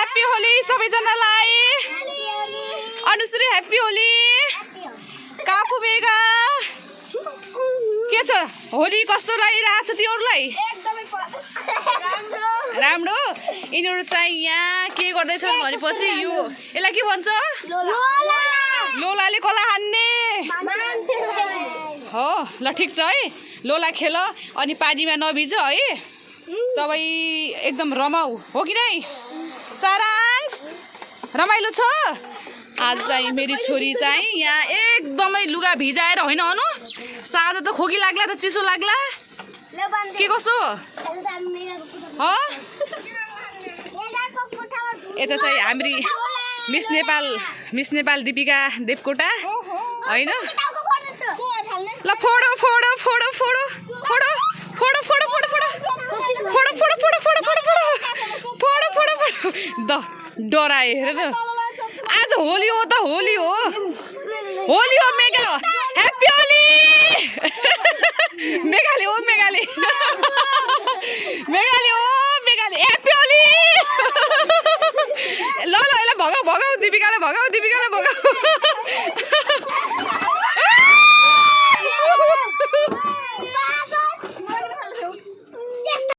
Happy Holi सबैजनालाई। Anushree happy Holi. काफु बेगा के छ होली कस्तो लागिरहेछ तिमीहरूलाई? राम्रो। यिनीहरू चाहिँ यहाँ के गर्दैछन् भनेपछि यो यसलाई के भन्छ? लोलाले कला हान्ने हो। ल ठिक छ है, लोला खेल अनि पानीमा नभिज है। सबै एकदम रमाऊ हो कि नै? सारांश रमाइलो छ। आज चाहिँ मेरी छोरी चाहिँ यहाँ एकदमै लुगा भिजाएर होइन अनु साँझ त खोकी लाग्ला त चिसो लाग्ला के कसो हो? यता चाहिँ हाम्री मिस नेपाल दिपिका देवकोटा होइन। ल फोडो फोडो फोडो फोडो फोडो फोडो फोडो फोडो फोडो फोडो फोडो फोडो फोडो फोडो फोडो फोडो फोडो द डराए हेर न। आज होली हो त होली हो, होली हो मेगा ह्याप्पी होली। मेगाले हो मेगाले मेगाले हो मेगाले ह्याप्पी होली। ल ल यसलाई भगाऊ भगाऊ दिपिकाले भगाऊ दिपिकाले भगाऊ।